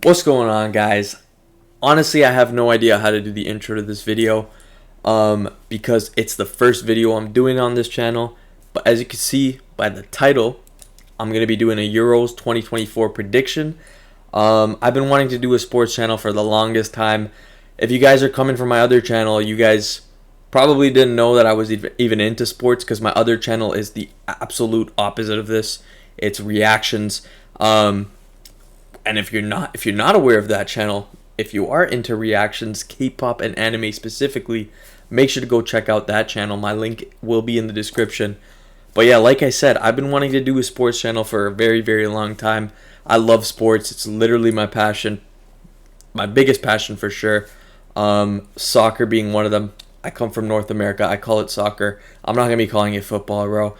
What's going on, guys? Honestly, I have no idea how to do the intro to this video because it's the first video I'm doing on this channel. But as you can see by the title, I'm going to be doing a Euros 2024 prediction. I've been wanting to do a sports channel for the longest time. If you guys are coming from my other channel, you guys probably didn't know that I was even into sports because my other channel is the absolute opposite of this. It's reactions. And if you're not aware of that channel, if you are into reactions, K-pop and anime specifically, make sure to go check out that channel. My link will be in the description. But yeah, like I said, I've been wanting to do a sports channel for a very, very long time. I love sports. It's literally my passion, my biggest passion for sure. Soccer being one of them. I come from North America. I call it soccer. I'm not gonna be calling it football, bro.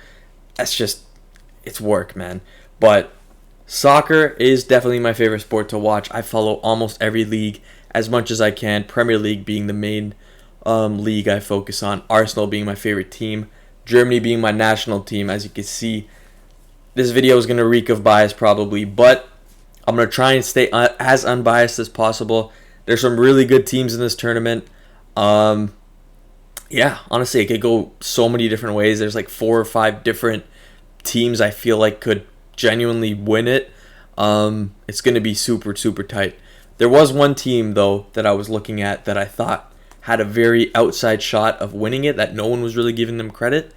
That's just, it's work, man. But soccer is definitely my favorite sport to watch. I follow almost every league as much as I can. Premier League being the main league I focus on. Arsenal being my favorite team. Germany being my national team. As you can see, this video is going to reek of bias probably, but I'm going to try and stay as unbiased as possible. There's some really good teams in this tournament. Yeah, honestly, it could go so many different ways. There's like 4 or 5 different teams I feel like could genuinely win it. It's going to be super, super tight. There was one team, though, that I was looking at that I thought had a very outside shot of winning it that no one was really giving them credit.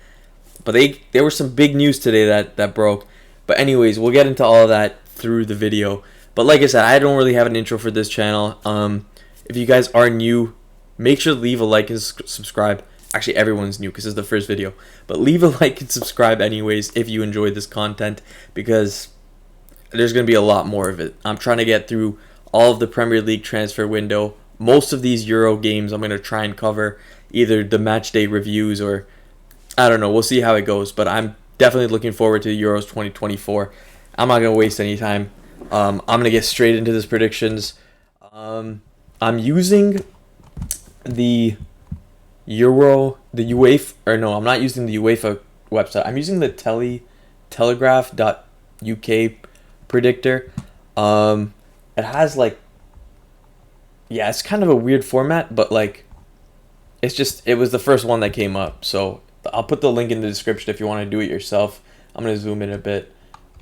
But there was some big news today that broke. But anyways, we'll get into all of that through the video. But like I said, I don't really have an intro for this channel. If you guys are new, make sure to leave a like and subscribe. Actually, everyone's new because it's the first video. But leave a like and subscribe anyways if you enjoyed this content, because there's going to be a lot more of it. I'm trying to get through all of the Premier League transfer window. Most of these Euro games I'm going to try and cover, either the match day reviews or I don't know. We'll see how it goes. But I'm definitely looking forward to the Euros 2024. I'm not going to waste any time. I'm going to get straight into this predictions. I'm using the the UEFA, or no, I'm not using the UEFA website. I'm using the telegraph.uk predictor. It has like, yeah, it's kind of a weird format, but like, it was the first one that came up. So I'll put the link in the description if you want to do it yourself. I'm going to zoom in a bit.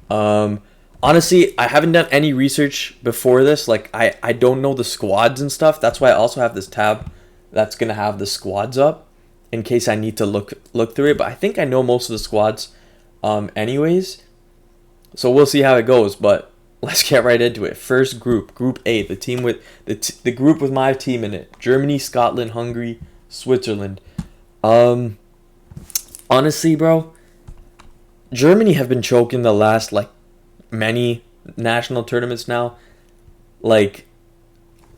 Honestly, I haven't done any research before this. Like, I don't know the squads and stuff. That's why I also have this tab that's going to have the squads up in case I need to look through it. But I think I know most of the squads anyways. So we'll see how it goes. But let's get right into it. First group, Group A, the team with the group with my team in it. Germany, Scotland, Hungary, Switzerland. Honestly, bro, Germany have been choking the last like many national tournaments now. Like,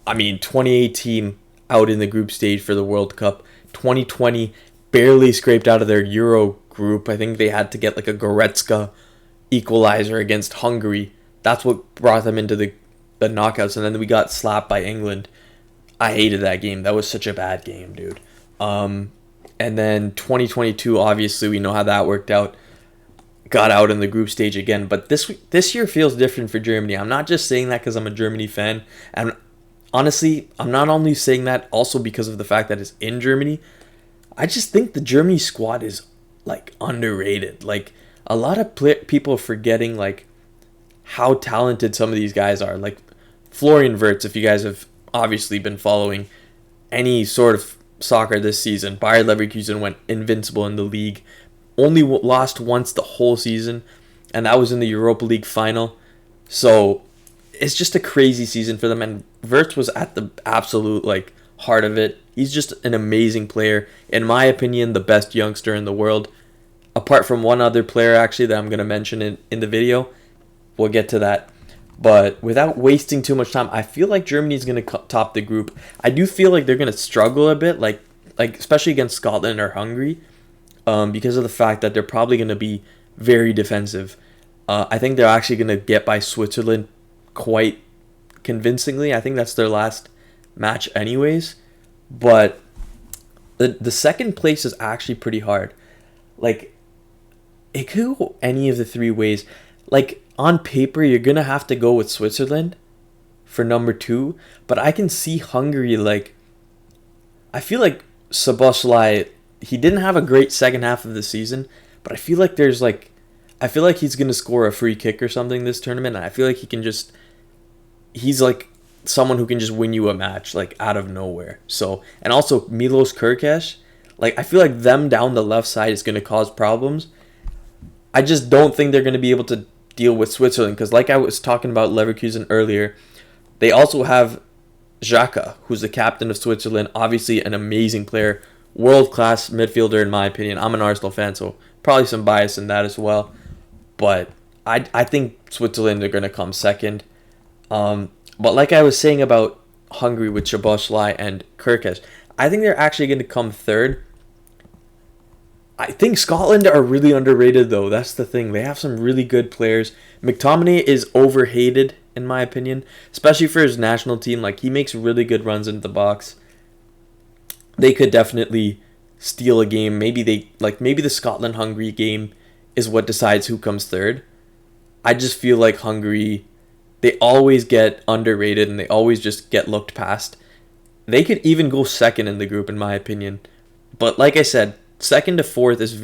I mean, 2018 out in the group stage for the World Cup. 2020 barely scraped out of their Euro group. I think they had to get like a Goretzka equalizer against Hungary. That's what brought them into the knockouts. And then we got slapped by England. I hated that game. That was such a bad game, dude. And then 2022, obviously, we know how that worked out. Got out in the group stage again. But this year feels different for Germany. I'm not just saying that because I'm a Germany fan. And honestly, I'm not only saying that also because of the fact that it's in Germany. I just think the Germany squad is like underrated. Like, a lot of people are forgetting like how talented some of these guys are. Like Florian Wirtz, if you guys have obviously been following any sort of soccer this season, Bayer Leverkusen went invincible in the league. Only lost once the whole season, and that was in the Europa League final. So it's just a crazy season for them, and Wirtz was at the absolute like heart of it. He's just an amazing player. In my opinion, the best youngster in the world. Apart from one other player, actually, that I'm going to mention in the video. We'll get to that. But without wasting too much time, I feel like Germany is going to top the group. I do feel like they're going to struggle a bit, like especially against Scotland or Hungary, because of the fact that they're probably going to be very defensive. I think they're actually going to get by Switzerland quite convincingly. I think that's their last match anyways. But the second place is actually pretty hard. Like, it could go any of the 3 ways. Like, on paper, you're going to have to go with Switzerland for number 2, but I can see Hungary, like, I feel like Szoboszlai, he didn't have a great second half of the season, but I feel like I feel like he's going to score a free kick or something this tournament, and I feel like he's like someone who can just win you a match, like, out of nowhere. So, and also Milos Kerkez, like, I feel like them down the left side is going to cause problems. I just don't think they're going to be able to deal with Switzerland, because like I was talking about Leverkusen earlier, they also have Xhaka, who's the captain of Switzerland, obviously an amazing player, world-class midfielder in my opinion. I'm an Arsenal fan, so probably some bias in that as well. But I think Switzerland are going to come second. But like I was saying about Hungary with Szoboszlai and Kerkez, I think they're actually going to come third. I think Scotland are really underrated, though. That's the thing. They have some really good players. McTominay is overhated, in my opinion, especially for his national team. Like, he makes really good runs into the box. They could definitely steal a game. Maybe the Scotland-Hungary game is what decides who comes third. I just feel like Hungary, they always get underrated and they always just get looked past. They could even go second in the group, in my opinion. But like I said, second to fourth is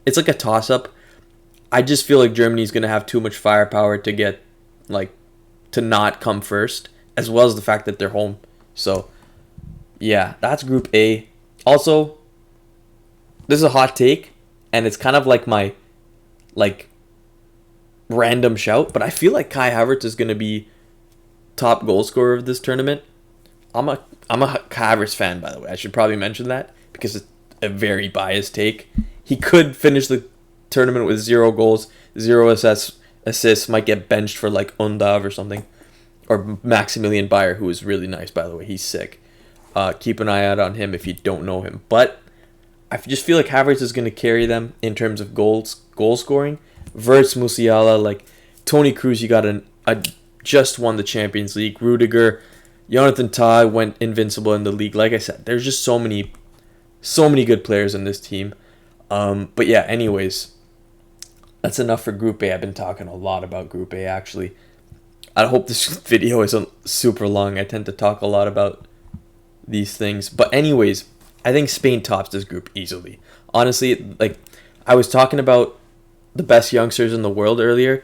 it's like a toss-up. I just feel like Germany's going to have too much firepower to get, like, to not come first, as well as the fact that they're home. So, yeah, that's Group A. Also, this is a hot take, and it's kind of like my, like, random shout, but I feel like Kai Havertz is going to be top goal scorer of this tournament. I'm a Kai Havertz fan, by the way. I should probably mention that, because it's a very biased take. He could finish the tournament with 0 goals, 0 assists, might get benched for like Undav or something, or Maximilian Bayer, who is really nice, by the way. He's sick. Keep an eye out on him if you don't know him. But I just feel like Havertz is going to carry them in terms of goal scoring. Wirtz, Musiala, like Toni Kroos, you got just won the Champions League. Rudiger, Jonathan Tah went invincible in the league. Like I said, there's just so many good players in this team. But yeah, anyways, that's enough for Group A. I've been talking a lot about Group A, actually. I hope this video isn't super long. I tend to talk a lot about these things. But anyways, I think Spain tops this group easily. Honestly, like, I was talking about the best youngsters in the world earlier.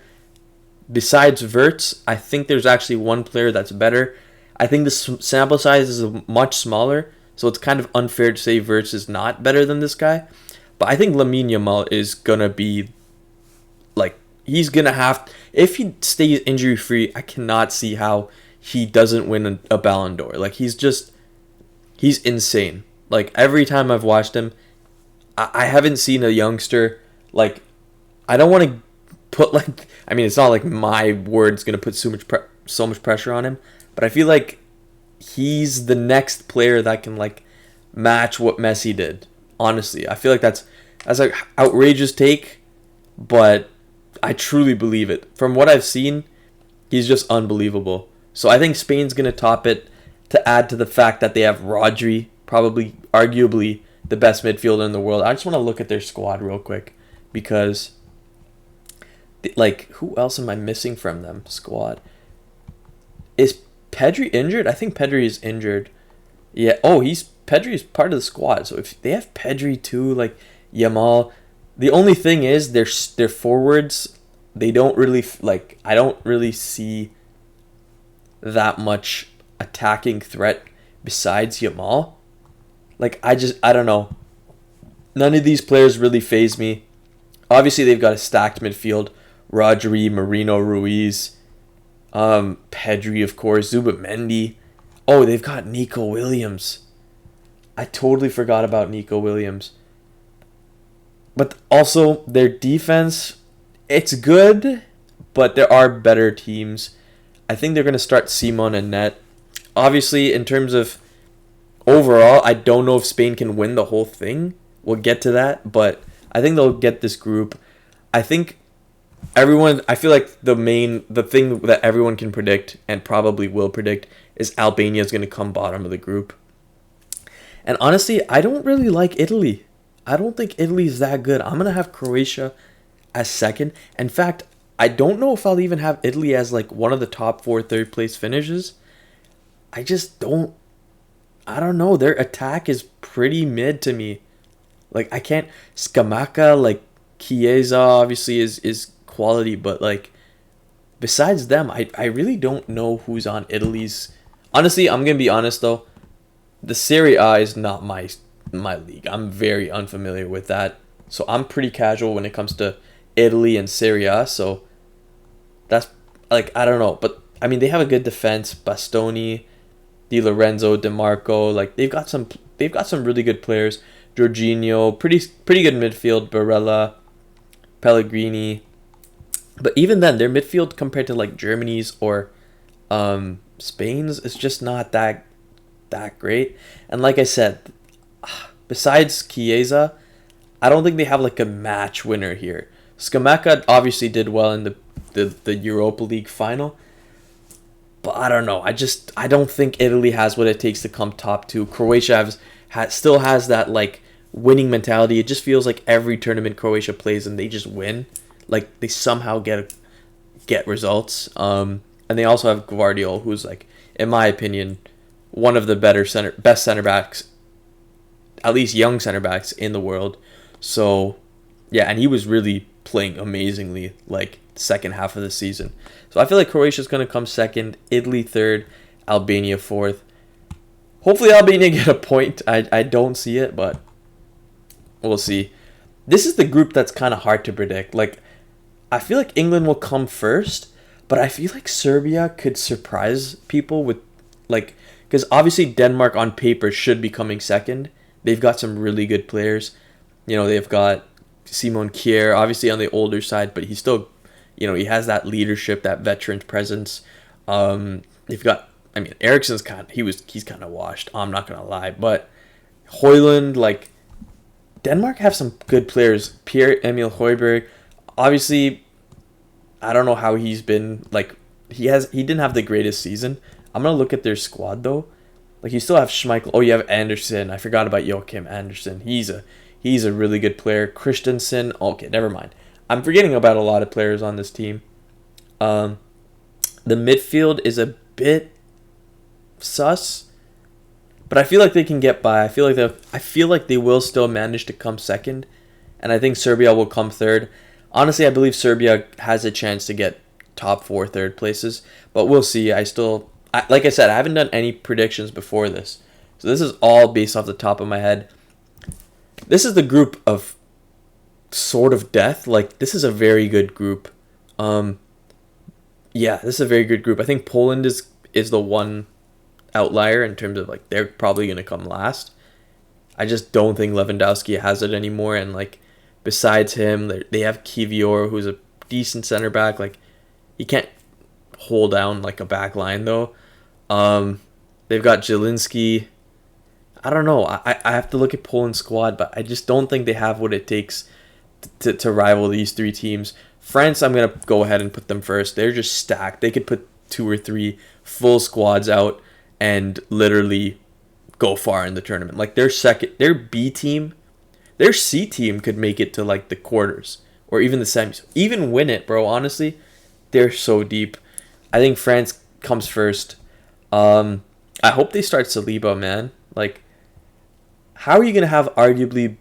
Besides Wirtz, I think there's actually one player that's better. I think the sample size is much smaller, so it's kind of unfair to say Wirtz is not better than this guy. But I think Lamine Yamal is going to be, like, he's going to have, if he stays injury-free, I cannot see how he doesn't win a Ballon d'Or. Like, he's insane. Like, every time I've watched him, I haven't seen a youngster, like, I don't want to put, like, I mean, it's not like my word's going to put so much pressure on him, but I feel like he's the next player that can, like, match what Messi did. Honestly, I feel like that's an outrageous take, but I truly believe it. From what I've seen, he's just unbelievable. So I think Spain's going to top it, to add to the fact that they have Rodri, probably, arguably, the best midfielder in the world. I just want to look at their squad real quick, because, like, who else am I missing from them squad? Is Pedri injured? I think Pedri is injured. Yeah. Oh, Pedri is part of the squad. So if they have Pedri too, like Yamal, the only thing is their forwards, they don't really, like, I don't really see that much attacking threat besides Yamal. Like, I don't know. None of these players really faze me. Obviously, they've got a stacked midfield. Rodri, Marino, Ruiz, Pedri, of course, Zubamendi. Oh, they've got Nico Williams. I totally forgot about Nico Williams. But also, their defense, it's good, but there are better teams. I think they're going to start Simon and net. Obviously, in terms of overall, I don't know if Spain can win the whole thing. We'll get to that, but I think they'll get this group. I think I feel like the thing that everyone can predict, and probably will predict, is Albania is going to come bottom of the group. And honestly, I don't really like Italy. I don't think Italy is that good. I'm going to have Croatia as second. In fact, I don't know if I'll even have Italy as like one of the top four third place finishes. I just don't. I don't know. Their attack is pretty mid to me. Like I can't. Scamacca, like Chiesa, obviously is quality, but like besides them, I really don't know who's on Italy's. Honestly, I'm gonna be honest though. The Serie A is not my league. I'm very unfamiliar with that, so I'm pretty casual when it comes to Italy and Serie A. So that's like I don't know, but I mean they have a good defense. Bastoni, Di Lorenzo, DeMarco, like they've got some really good players. Jorginho, pretty good midfield. Barella, Pellegrini, but even then, their midfield compared to like Germany's or Spain's is just not that great. And like I said, besides Chiesa, I don't think they have like a match winner here. Scamacca obviously did well in the Europa League final, but I don't know. I don't think Italy has what it takes to come top two. Croatia still has that like winning mentality. It just feels like every tournament Croatia plays and they just win. Like they somehow get results. And they also have Guardiola, who's like, in my opinion, one of the best center backs, at least young center backs in the world. So yeah, and he was really playing amazingly like second half of the season. So I feel like Croatia's gonna come second, Italy third, Albania fourth. Hopefully Albania get a point. I don't see it, but we'll see. This is the group that's kind of hard to predict. Like I feel like England will come first, but I feel like Serbia could surprise people with like because obviously Denmark on paper should be coming second. They've got some really good players. They've got Simon Kjær, obviously on the older side, but he's still, he has that leadership, that veteran presence. They've got, I mean, Eriksen's he's kind of washed. I'm not gonna lie, but Højlund, like Denmark have some good players. Pierre-Emil Højbjerg, obviously, I don't know how he's been. Like he didn't have the greatest season. I'm gonna look at their squad though. Like you still have Schmeichel. Oh, you have Anderson. I forgot about Joachim Anderson. He's a really good player. Christensen. Okay, never mind. I'm forgetting about a lot of players on this team. The midfield is a bit sus, but I feel like they can get by. I feel like they will still manage to come second, and I think Serbia will come third. Honestly, I believe Serbia has a chance to get top four third places, but we'll see. Like I said, I haven't done any predictions before this, so this is all based off the top of my head. This is the group of sort of death. Like this is a very good group. Yeah, this is a very good group. I think Poland is the one outlier in terms of like they're probably gonna come last. I just don't think Lewandowski has it anymore, and like besides him, they have Kivior, who's a decent center back. Like he can't hold down like a back line though. They've got Jelinski. I don't know. I have to look at Poland's squad, but I just don't think they have what it takes to rival these three teams. France, I'm going to go ahead and put them first. They're just stacked. They could put 2 or 3 full squads out and literally go far in the tournament. Like their B team, their C team could make it to like the quarters or even the semis. Even win it, bro. Honestly, they're so deep. I think France comes first. I hope they start Saliba, man. Like, how are you going to have arguably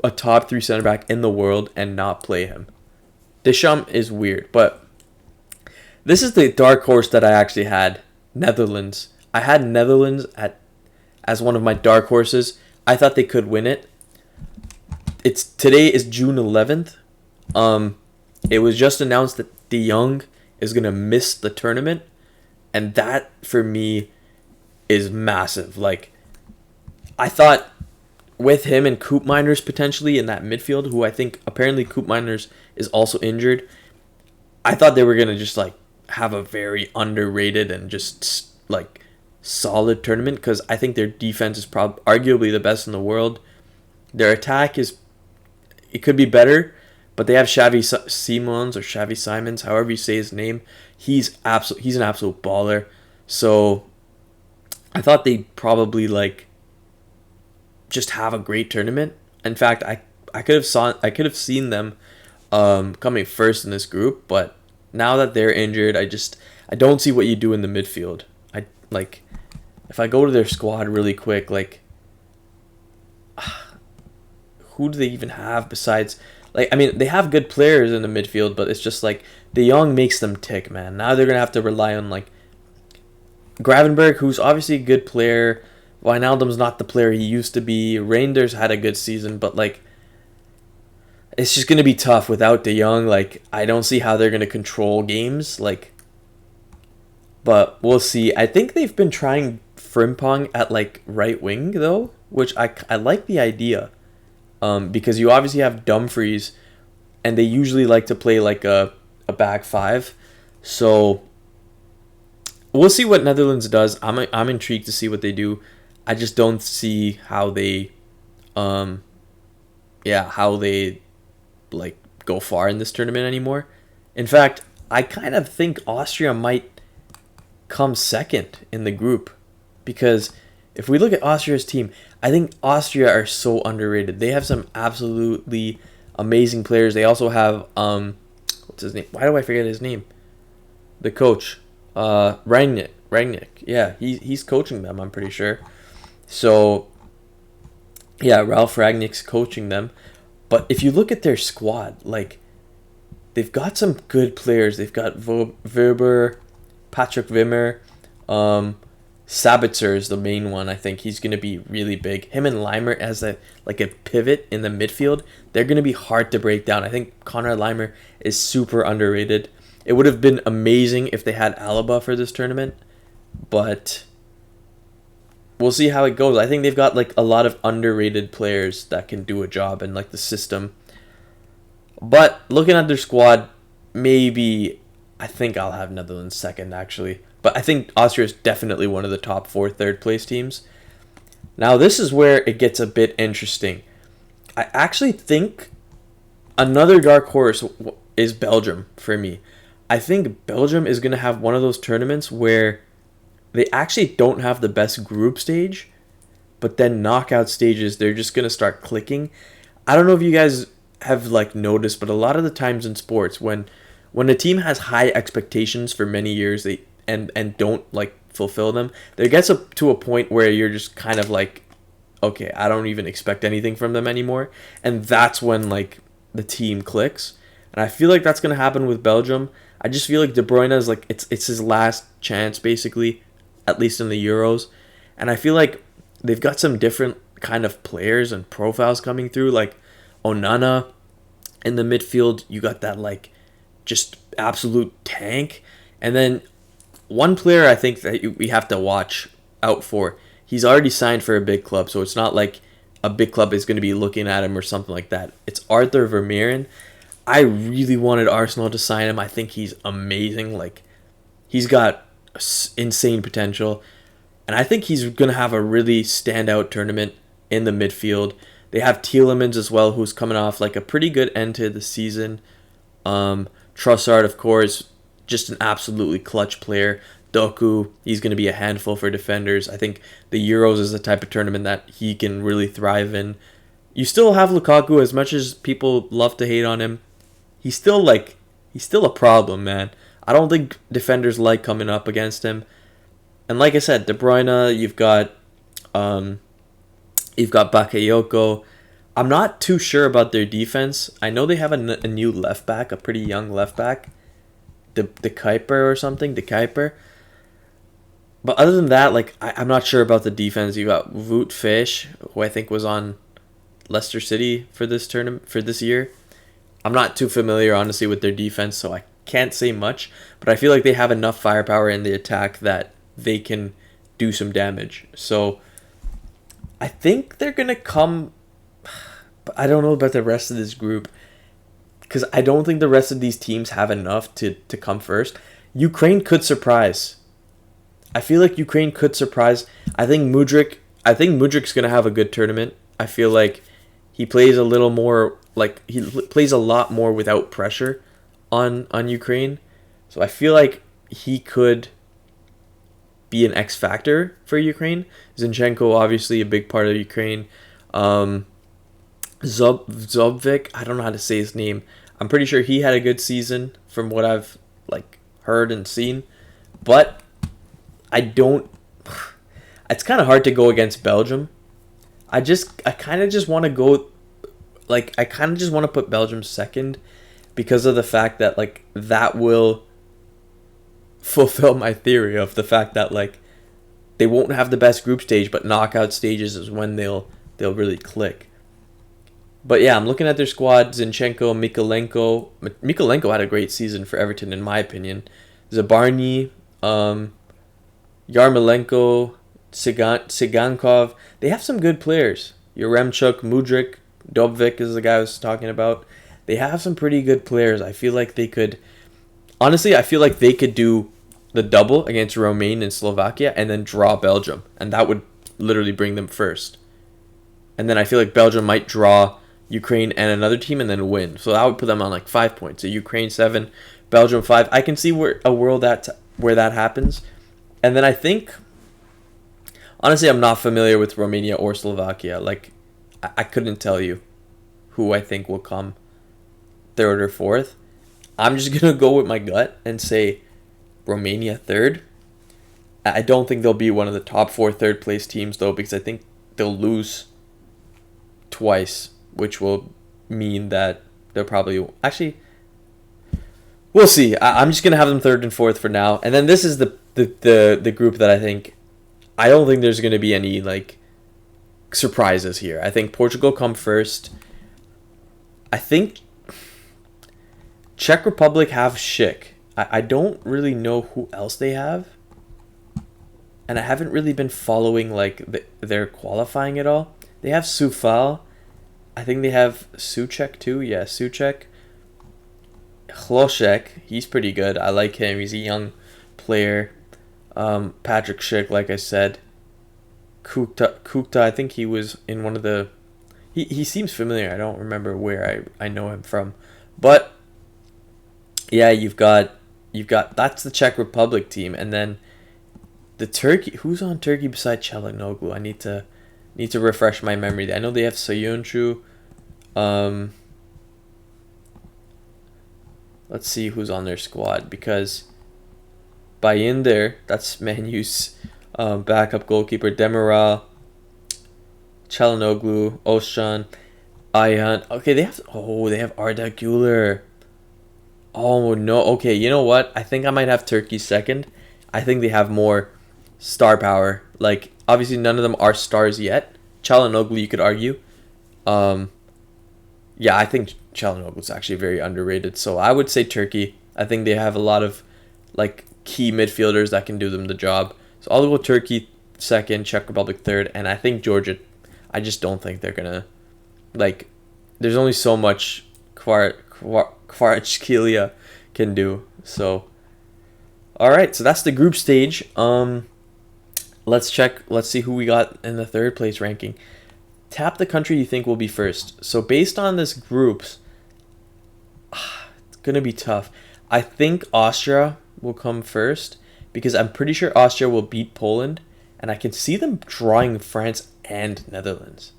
a top 3 center back in the world and not play him? Deschamps is weird, but this is the dark horse that I actually had. Netherlands. I had Netherlands as one of my dark horses. I thought they could win it. Today is June 11th. It was just announced that De Jong is going to miss the tournament, and that for me is massive. Like, I thought with him and Koopmeiners potentially in that midfield, who I think apparently Koopmeiners is also injured, I thought they were going to just like have a very underrated and just like solid tournament, because I think their defense is arguably the best in the world. Their attack it could be better, but they have Xavi Simons or Xavi Simons, however you say his name. He's an absolute baller. So I thought they'd probably like just have a great tournament. In fact, I could have seen them coming first in this group, but now that they're injured, I don't see what you do in the midfield. I like if I go to their squad really quick, like who do they even have besides like I mean they have good players in the midfield, but it's just like De Jong makes them tick, man. Now they're gonna have to rely on like Gravenberg, who's obviously a good player. Wijnaldum's not the player he used to be. Reinders had a good season, but like it's just gonna be tough without De Jong. Like I don't see how they're gonna control games. Like, but we'll see. I think they've been trying Frimpong at like right wing though, which I like the idea. Because you obviously have Dumfries, and they usually like to play like a back five. So we'll see what Netherlands does. I'm intrigued to see what they do. I just don't see how they, how they like go far in this tournament anymore. In fact, I kind of think Austria might come second in the group because if we look at Austria's team, I think Austria are so underrated. They have some absolutely amazing players. They also have what's his name? Why do I forget his name? The coach, Rangnick. Rangnick. Yeah, he's coaching them. I'm pretty sure. So yeah, Ralph Rangnick's coaching them. But if you look at their squad, like they've got some good players. They've got Weber, Patrick Wimmer, Sabitzer is the main one. I think he's going to be really big. Him and Leimer as a pivot in the midfield, they're going to be hard to break down. I think Konrad Leimer is super underrated. It would have been amazing if they had Alaba for this tournament, but we'll see how it goes. I think they've got like a lot of underrated players that can do a job in like the system. But looking at their squad, maybe I think I'll have Netherlands second actually. But I think Austria is definitely one of the top 4 third place teams. Now this is where it gets a bit interesting. I actually think another dark horse is Belgium for me. I think Belgium is going to have one of those tournaments where they actually don't have the best group stage, but then knockout stages, they're just going to start clicking. I don't know if you guys have like noticed, but a lot of the times in sports, when a team has high expectations for many years, they and don't like fulfill them, there gets up to a point where you're just kind of like, okay, I don't even expect anything from them anymore, and that's when like the team clicks. And I feel like that's gonna happen with Belgium. I just feel like De Bruyne is like it's his last chance basically, at least in the Euros, and I feel like they've got some different kind of players and profiles coming through, like Onana in the midfield. You got that like just absolute tank, and then one player I think that we have to watch out for. He's already signed for a big club, so it's not like a big club is going to be looking at him or something like that. It's Arthur Vermeeren. I really wanted Arsenal to sign him. I think he's amazing. Like, he's got insane potential, and I think he's going to have a really standout tournament in the midfield. They have Tielemans as well, who's coming off like a pretty good end to the season. Trossard, of course, just an absolutely clutch player. Doku, he's going to be a handful for defenders. I think the Euros is the type of tournament that he can really thrive in. You still have Lukaku, as much as people love to hate on him. He's still a problem, man. I don't think defenders like coming up against him. And like I said, De Bruyne, you've got Bakayoko. I'm not too sure about their defense. I know they have a new left back, a pretty young left back. The Kuiper or something, the Kuiper. But other than that, like I'm not sure about the defense. You got Wout Fish, who I think was on Leicester City for this tournament for this year. I'm not too familiar, honestly, with their defense, so I can't say much. But I feel like they have enough firepower in the attack that they can do some damage. So I think they're gonna come. But I don't know about the rest of this group, because I don't think the rest of these teams have enough to come first. Ukraine could surprise. I feel like Ukraine could surprise. I think Mudryk's going to have a good tournament. I feel like he plays a little more, like he plays a lot more without pressure on Ukraine. So I feel like he could be an X factor for Ukraine. Zinchenko, obviously a big part of Ukraine. Zobvik, I don't know how to say his name. I'm pretty sure he had a good season from what I've like heard and seen, but I don't. It's kind of hard to go against Belgium. I kind of just want to go, like I kind of just want to put Belgium second because of the fact that like that will fulfill my theory of the fact that like they won't have the best group stage, but knockout stages is when they'll really click. But yeah, I'm looking at their squad. Zinchenko, Mikolenko. Mikolenko had a great season for Everton, in my opinion. Zabarny, Yarmolenko, Sigankov. They have some good players. Yaremchuk, Mudryk, Dobvik is the guy I was talking about. They have some pretty good players. I feel like they could... Honestly, I feel like they could do the double against Romania and Slovakia and then draw Belgium. And that would literally bring them first. And then I feel like Belgium might draw Ukraine and another team and then win. So that would put them on like 5 points. So Ukraine 7, Belgium 5. I can see where that happens. And then I think, honestly, I'm not familiar with Romania or Slovakia. Like, I couldn't tell you who I think will come third or fourth. I'm just going to go with my gut and say Romania third. I don't think they'll be one of the top 4 third place teams, though, because I think they'll lose twice, which will mean that they'll probably... Actually, we'll see. I'm just going to have them third and fourth for now. And then this is the group that I don't think there's going to be any, like, surprises here. I think Portugal come first. I think Czech Republic have Schick. I don't really know who else they have. And I haven't really been following, like, their qualifying at all. They have Soufal. I think they have Souček too. Yeah, Souček. Hlošek. He's pretty good. I like him. He's a young player. Patrick Schick, like I said. Kukta, I think he was in one of the... He seems familiar. I don't remember where I know him from. But, yeah, you've got... That's the Czech Republic team. And then the Turkey... Who's on Turkey beside Çalhanoğlu? I need to refresh my memory. I know they have Soyuncu. Let's see who's on their squad, because Bayındır, that's Man U's backup goalkeeper. Demiral, Çalhanoğlu, Özcan, Ayhan. Okay, they have Arda Güler. Oh no. Okay, you know what? I think I might have Turkey second. I think they have more star power. Like, obviously none of them are stars yet. Çalhanoğlu, you could argue. Yeah, I think Çalhanoğlu is actually very underrated. So I would say Turkey. I think they have a lot of, like, key midfielders that can do them the job. So I'll go Turkey second, Czech Republic third, and I think Georgia. I just don't think they're gonna, like, there's only so much Kvaratskhelia can do. So, all right, so that's the group stage. Let's see who we got in the third place ranking. Tap the country you think will be first. So based on this groups, it's going to be tough. I think Austria will come first because I'm pretty sure Austria will beat Poland, and I can see them drawing France and Netherlands.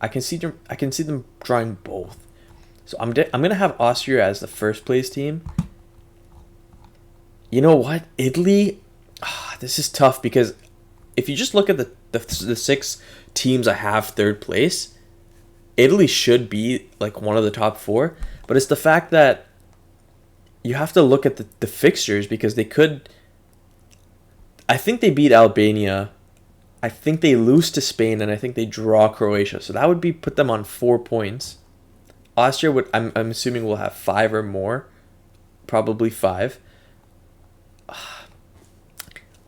I can see them drawing both. So I'm going to have Austria as the first place team. You know what? Italy, this is tough because if you just look at the 6 teams I have third place, Italy should be like one of the top 4, but it's the fact that you have to look at the fixtures because they could... I think they beat Albania, I think they lose to Spain, and I think they draw Croatia, so that would put them on 4 points. Austria would, I'm assuming, will have 5 or more, probably 5.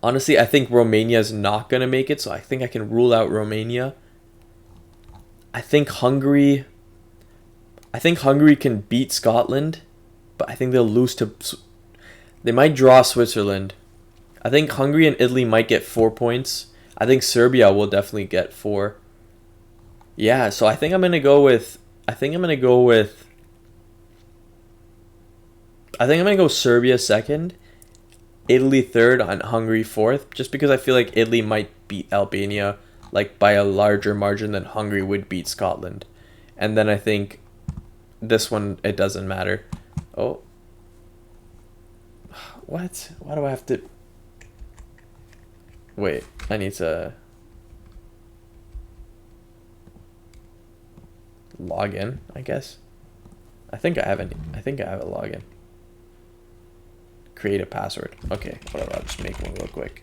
Honestly, I think Romania is not going to make it, so I think I can rule out Romania. I think Hungary can beat Scotland, but I think they'll lose to... They might draw Switzerland. I think Hungary and Italy might get 4 points. I think Serbia will definitely get 4. Yeah, so I think I'm going to go Serbia second, Italy third, and Hungary fourth, just because I feel like Italy might beat Albania like by a larger margin than Hungary would beat Scotland. And then I think this one, it doesn't matter. Oh. What? Why do I have to... Wait, I need to... log in, I guess. I think I have a login. Create a password. Okay, whatever, I'll just make one real quick.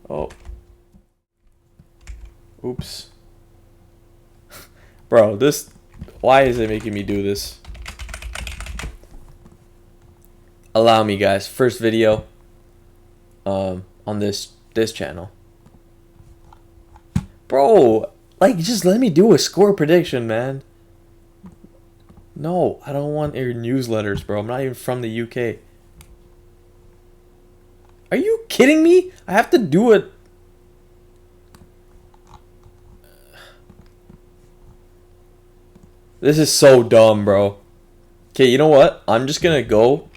Oh. Oops. Bro, this... Why is it making me do this? Allow me, guys. First video on this channel. Bro, like, just let me do a score prediction, man. No, I don't want your newsletters, bro. I'm not even from the UK. Are you kidding me? I have to do it. This is so dumb, bro. Okay, you know what? I'm just gonna go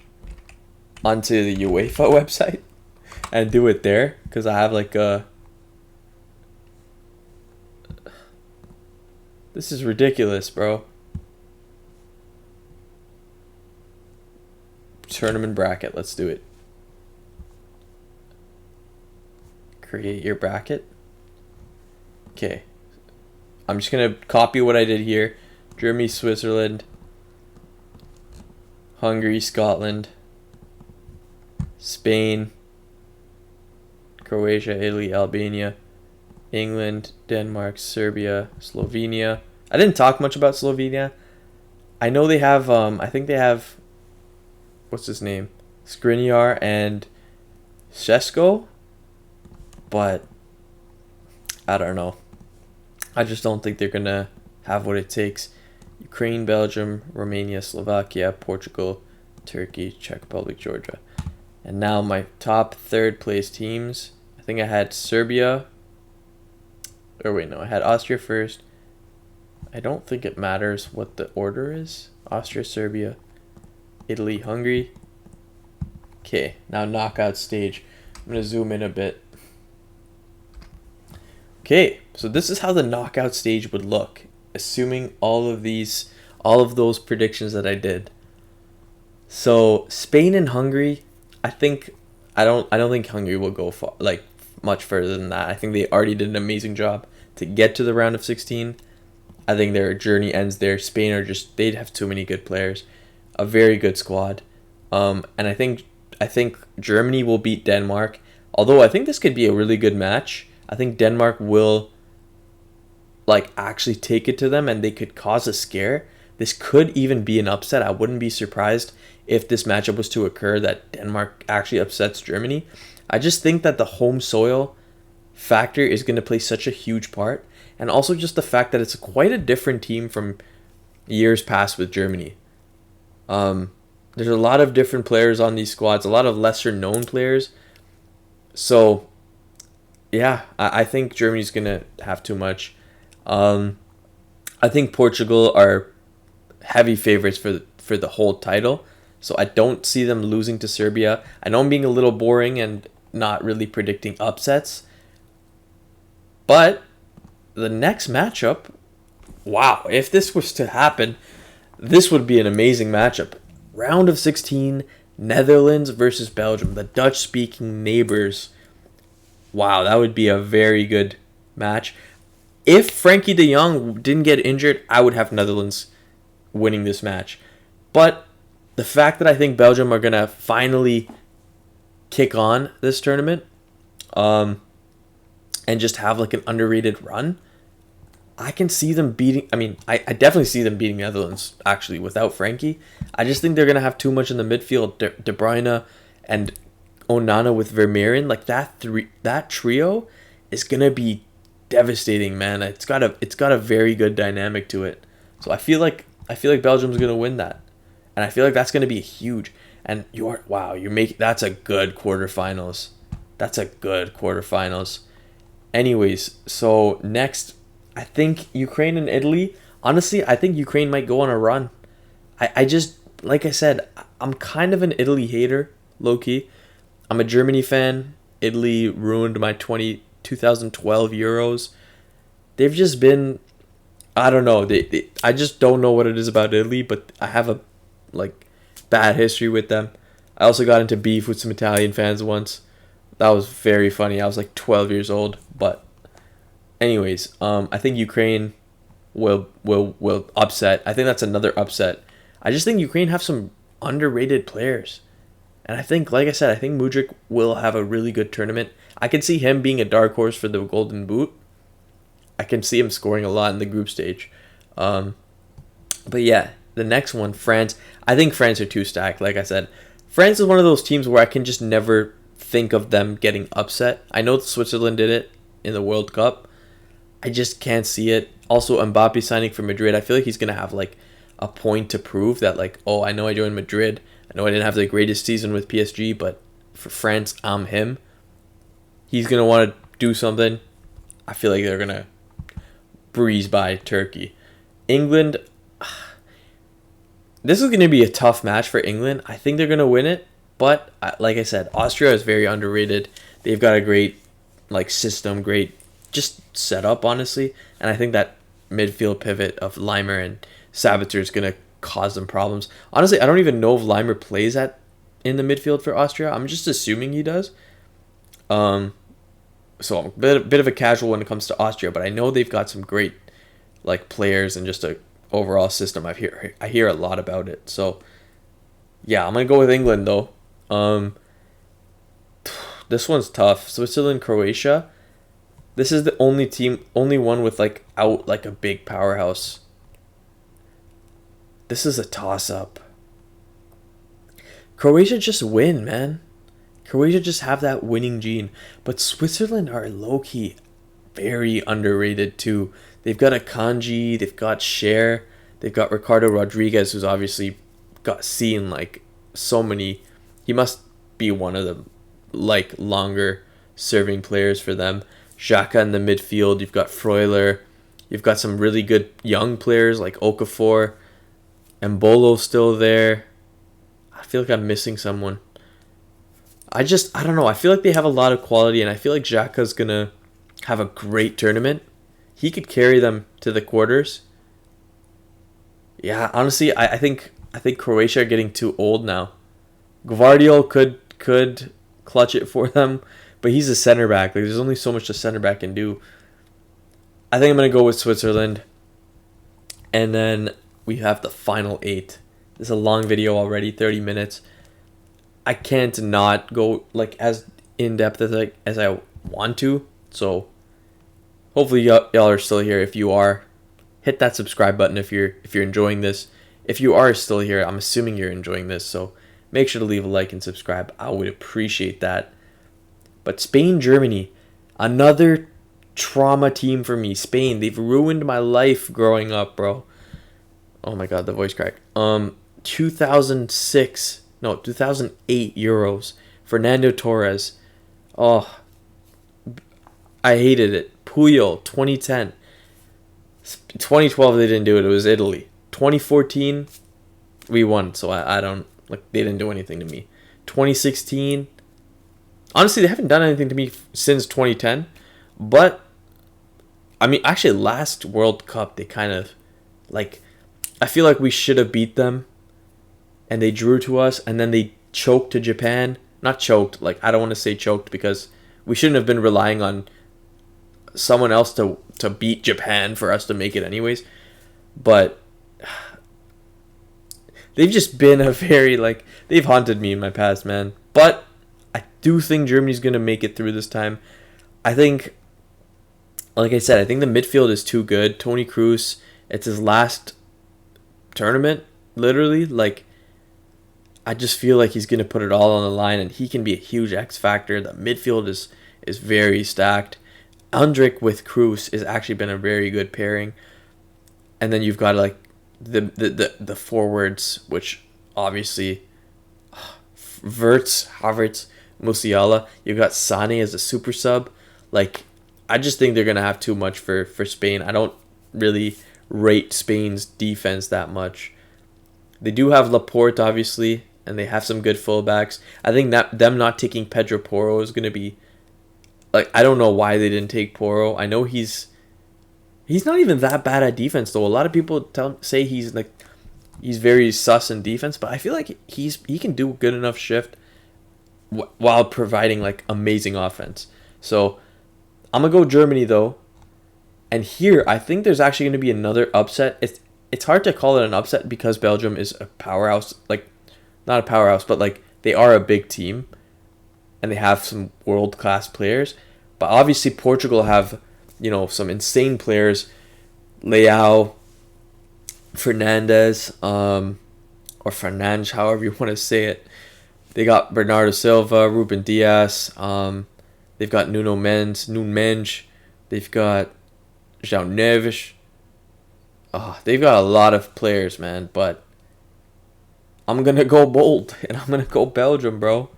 onto the UEFA website and do it there, because I have like a... This is ridiculous, bro. Tournament bracket, let's do it. Create your bracket. Okay. I'm just gonna copy what I did here. Germany, Switzerland, Hungary, Scotland, Spain, Croatia, Italy, Albania, England, Denmark, Serbia, Slovenia. I didn't talk much about Slovenia. I know they have, I think they have, what's his name? Skriniar and Šeško, but I don't know. I just don't think they're going to have what it takes. Ukraine, Belgium, Romania, Slovakia, Portugal, Turkey, Czech Republic, Georgia. And now my top third place teams. I think I had Serbia. Or wait, no, I had Austria first. I don't think it matters what the order is. Austria, Serbia, Italy, Hungary. Okay, now knockout stage. I'm going to zoom in a bit. Okay, so this is how the knockout stage would look, assuming all of those predictions that I did. So Spain and Hungary, I don't think Hungary will go far, like much further than that. I think they already did an amazing job to get to the round of 16. I think their journey ends there. Spain they'd have too many good players, a very good squad, and I think Germany will beat Denmark. Although I think this could be a really good match. I think Denmark will like actually take it to them and they could cause a scare. This could even be an upset. I wouldn't be surprised if this matchup was to occur that Denmark actually upsets Germany. I just think that the home soil factor is going to play such a huge part, and also just the fact that it's quite a different team from years past with Germany. There's a lot of different players on these squads, a lot of lesser known players. So yeah, I think Germany's going to have too much. I think Portugal are heavy favorites for the whole title. So I don't see them losing to Serbia. I know I'm being a little boring and not really predicting upsets. But the next matchup, wow, if this was to happen, this would be an amazing matchup. Round of 16, Netherlands versus Belgium, the Dutch-speaking neighbors. Wow, that would be a very good match. If Frankie de Jong didn't get injured, I would have Netherlands winning this match. But the fact that I think Belgium are going to finally kick on this tournament and just have like an underrated run, I can see them beating... I definitely see them beating Netherlands, actually, without Frankie. I just think they're going to have too much in the midfield. De Bruyne and Onana with Vermeeren, like that trio is going to be devastating, man. It's got a very good dynamic to it. So I feel like Belgium's going to win that. And I feel like that's going to be huge. And that's a good quarterfinals. That's a good quarterfinals. Anyways, so next, I think Ukraine and Italy. Honestly, I think Ukraine might go on a run. I just, like I said, I'm kind of an Italy hater, low-key. I'm a Germany fan. Italy ruined my 2012 Euros. They've just been, I don't know. I just don't know what it is about Italy, but I have a bad history with them. I also got into beef with some Italian fans once. That was very funny. I was like 12 years old, but anyways, I think Ukraine will upset. I think that's another upset. I just think Ukraine have some underrated players. And I think, like I said, I think Mudryk will have a really good tournament. I can see him being a dark horse for the Golden Boot. I can see him scoring a lot in the group stage. But yeah, the next one, France. I think France are too stacked. Like I said, France is one of those teams where I can just never think of them getting upset. I know Switzerland did it in the World Cup. I just can't see it. Also, Mbappe signing for Madrid. I feel like he's gonna have like a point to prove that, like, oh, I know I joined Madrid. I know I didn't have the greatest season with PSG, but for France, I'm him. He's gonna want to do something. I feel like they're gonna breeze by Turkey. England, this is going to be a tough match for England. I think they're going to win it, but like I said, Austria is very underrated. They've got a great like system, great just setup, honestly, and I think that midfield pivot of Leimer and Sabitzer is going to cause them problems. Honestly, I don't even know if Leimer plays in the midfield for Austria. I'm just assuming he does. So I'm a bit of a casual when it comes to Austria, but I know they've got some great like players and just a overall system. I hear a lot about it. So yeah, I'm gonna go with England though. This one's tough. Switzerland, Croatia. This is the only one with like a big powerhouse. This is a toss up. Croatia just win, man. Croatia just have that winning gene. But Switzerland are low-key very underrated too. They've got Akanji, they've got Cher, they've got Ricardo Rodriguez, who's obviously got seen like so many. He must be one of the like longer serving players for them. Xhaka in the midfield, you've got Freuler, you've got some really good young players like Okafor, Mbolo's still there. I feel like I'm missing someone. I don't know. I feel like they have a lot of quality, and I feel like Xhaka's going to have a great tournament. He could carry them to the quarters. Yeah, honestly, I think Croatia are getting too old now. Gvardiol could clutch it for them, but he's a center back. Like, there's only so much a center back can do. I think I'm going to go with Switzerland. And then we have the final 8. This is a long video already, 30 minutes. I can't not go like as in depth as I want to. So hopefully y'all are still here. If you are, hit that subscribe button if you're enjoying this. If you are still here, I'm assuming you're enjoying this. So make sure to leave a like and subscribe. I would appreciate that. But Spain, Germany, another trauma team for me. Spain, they've ruined my life growing up, bro. Oh my god, the voice crack. 2008 Euros. Fernando Torres. Oh, I hated it. Puyol, 2010. 2012, they didn't do it. It was Italy. 2014, we won. So I don't, like, they didn't do anything to me. 2016, honestly, they haven't done anything to me since 2010. But, I mean, actually, last World Cup, they kind of, like, I feel like we should have beat them. And they drew to us, and then they choked to Japan. Not choked, like, I don't want to say choked because we shouldn't have been relying on someone else to beat Japan for us to make it anyways. But they've just been a very, like, they've haunted me in my past, man. But I do think Germany's going to make it through this time. I think, like I said, I think the midfield is too good. Toni Kroos, it's his last tournament, literally. Like, I just feel like he's going to put it all on the line, and he can be a huge X factor. The midfield is very stacked. Endrick with Kroos has actually been a very good pairing. And then you've got like the forwards, which obviously Verts, Havertz, Musiala. You've got Sane as a super sub. Like, I just think they're going to have too much for Spain. I don't really rate Spain's defense that much. They do have Laporte, obviously, and they have some good fullbacks. I think that them not taking Pedro Porro is going to be, like, I don't know why they didn't take Porro. I know he's not even that bad at defense, though. A lot of people say he's, like, He's very sus in defense, but I feel like he can do a good enough shift while providing like amazing offense. So I'm gonna go Germany though. And here, I think there's actually going to be another upset. It's hard to call it an upset because Belgium is a powerhouse. Like, not a powerhouse, but like they are a big team, and they have some world class players. But obviously, Portugal have some insane players, Leao, Fernandez, or Fernandes, however you want to say it. They got Bernardo Silva, Ruben Diaz. They've got Nuno Mendes. They've got João Neves. They've got a lot of players, man. But I'm going to go bold. And I'm going to go Belgium, bro.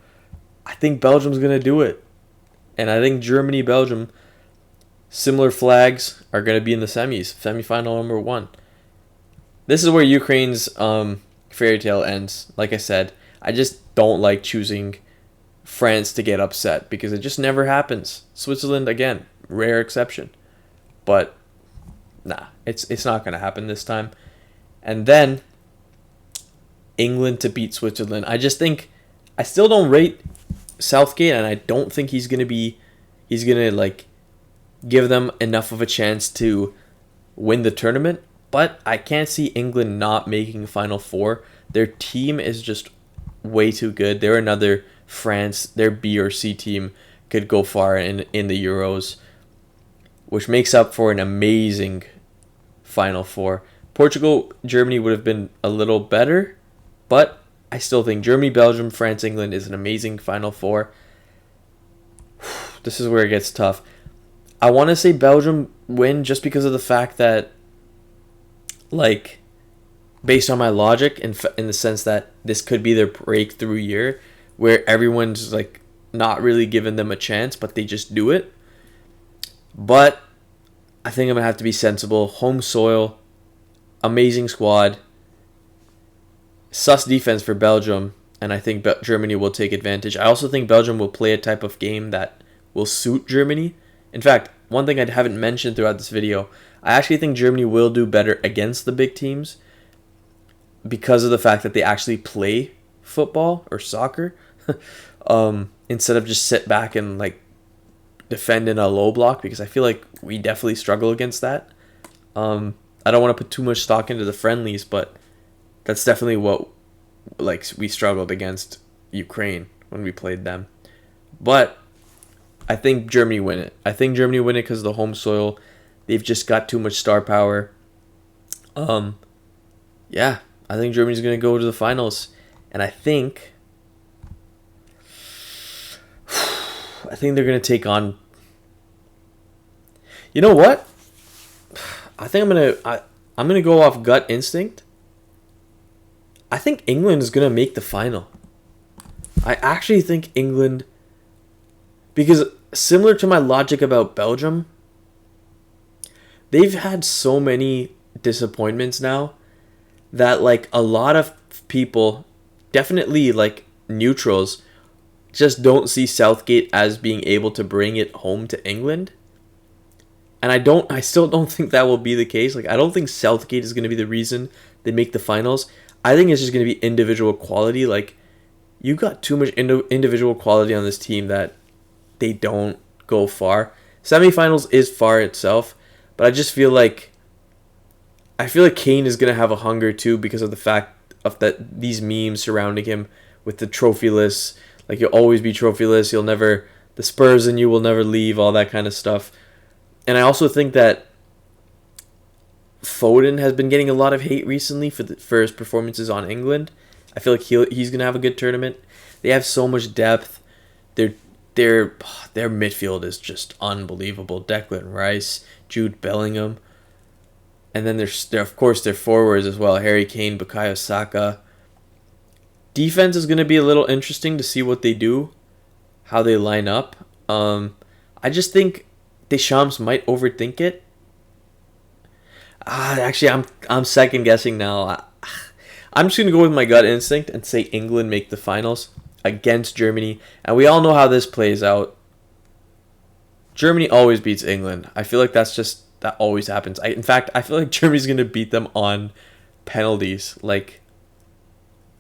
I think Belgium's going to do it. And I think Germany, Belgium, similar flags are going to be in the semis. Semifinal number 1. This is where Ukraine's fairy tale ends. Like I said, I just don't like choosing France to get upset because it just never happens. Switzerland, again, rare exception. But nah, it's not going to happen this time. And then England to beat Switzerland. I still don't rate Southgate, and I don't think he's going to like give them enough of a chance to win the tournament. But I can't see England not making Final Four. Their team is just way too good. They're another France. Their B or C team could go far in the Euros, which makes up for an amazing Final Four. Portugal, Germany would have been a little better, but I still think Germany, Belgium, France, England is an amazing Final Four. This is where it gets tough. I want to say Belgium win just because of the fact that, like, based on my logic, in the sense that this could be their breakthrough year, where everyone's like not really giving them a chance, but they just do it. But I think I'm going to have to be sensible. Home soil, amazing squad, sus defense for Belgium, and I think Germany will take advantage. I also think Belgium will play a type of game that will suit Germany. In fact, one thing I haven't mentioned throughout this video, I actually think Germany will do better against the big teams because of the fact that they actually play football or soccer instead of just sit back and like defend in a low block, because I feel like we definitely struggle against that. I don't want to put too much stock into the friendlies, but that's definitely what we struggled against Ukraine when we played them. But I think Germany win it. I think Germany win it because of the home soil. They've just got too much star power. Yeah, I think Germany's going to go to the finals. And I think they're going to take on... You know what? I think I'm going to go off gut instinct. I think England is going to make the final. I actually think England, because similar to my logic about Belgium, they've had so many disappointments now that like a lot of people, definitely like neutrals, just don't see Southgate as being able to bring it home to England. And I still don't think that will be the case. Like, I don't think Southgate is going to be the reason they make the finals. I think it's just going to be individual quality. Like, you got too much individual quality on this team that they don't go far. Semifinals is far itself, but I just feel like Kane is going to have a hunger too because of the fact of that these memes surrounding him with the trophyless. Like, you'll always be trophyless. The Spurs in you will never leave, all that kind of stuff. And I also think that Foden has been getting a lot of hate recently for his performances on England. I feel like he's going to have a good tournament. They have so much depth. Their midfield is just unbelievable. Declan Rice, Jude Bellingham. And then there's of course their forwards as well. Harry Kane, Bukayo Saka. Defense is going to be a little interesting to see what they do, how they line up. I just think Deschamps might overthink it. Actually, I'm second guessing now. I'm just gonna go with my gut instinct and say England make the finals against Germany, and we all know how this plays out. Germany always beats England. I feel like that always happens. In fact, I feel like Germany's gonna beat them on penalties, like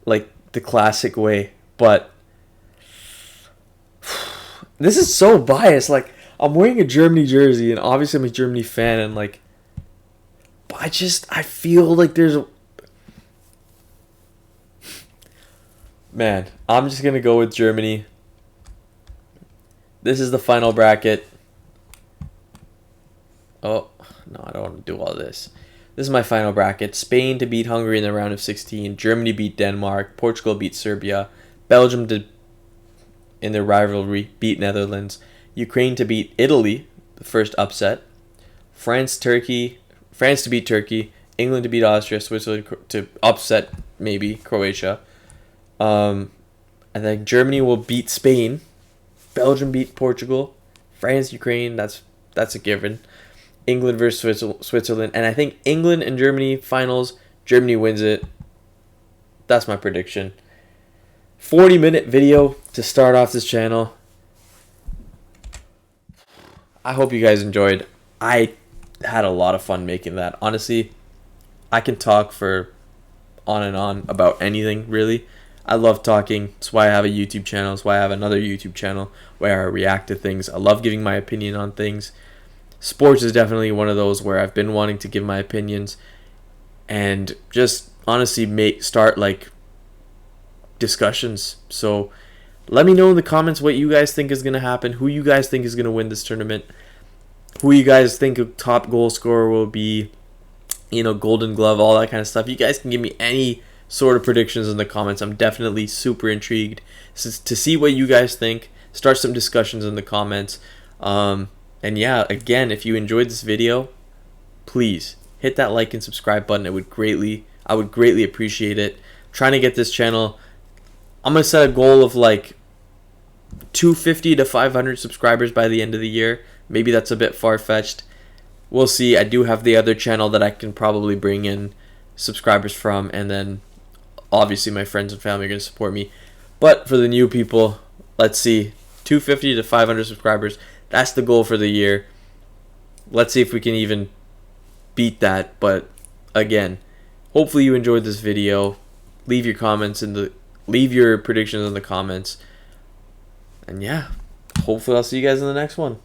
the classic way. But this is so biased. Like, I'm wearing a Germany jersey, and obviously I'm a Germany fan, and like, but I feel like there's a... Man, I'm just gonna go with Germany. This is the final bracket. Oh, no, I don't want to do all this. This is my final bracket. Spain to beat Hungary in the round of 16. Germany beat Denmark. Portugal beat Serbia. Belgium to, in their rivalry, beat Netherlands. Ukraine to beat Italy, the first upset. France to beat Turkey. England to beat Austria. Switzerland to upset, maybe, Croatia. And then Germany will beat Spain. Belgium beat Portugal. France, Ukraine, that's a given. England versus Switzerland. And I think England and Germany finals. Germany wins it. That's my prediction. 40-minute video to start off this channel. I hope you guys enjoyed. I had a lot of fun making that. Honestly, I can talk for on and on about anything, really. I love talking. That's why I have a YouTube channel. That's why I have another YouTube channel where I react to things. I love giving my opinion on things. Sports is definitely one of those where I've been wanting to give my opinions and just honestly start like discussions. So let me know in the comments what you guys think is going to happen, who you guys think is going to win this tournament, who you guys think a top goal scorer will be, Golden Glove, all that kind of stuff. You guys can give me any sort of predictions in the comments. I'm definitely super intrigued to see what you guys think. Start some discussions in the comments. And yeah, again, if you enjoyed this video, please hit that like and subscribe button. I would greatly appreciate it. I'm trying to get this channel. I'm gonna set a goal of like 250 to 500 subscribers by the end of the year. Maybe that's a bit far-fetched. We'll see. I do have the other channel that I can probably bring in subscribers from, and then obviously my friends and family are gonna support me. But for the new people, let's see, 250 to 500 subscribers. That's the goal for the year. Let's see if we can even beat that. But again, hopefully you enjoyed this video. Leave your predictions in the comments. And yeah, hopefully I'll see you guys in the next one.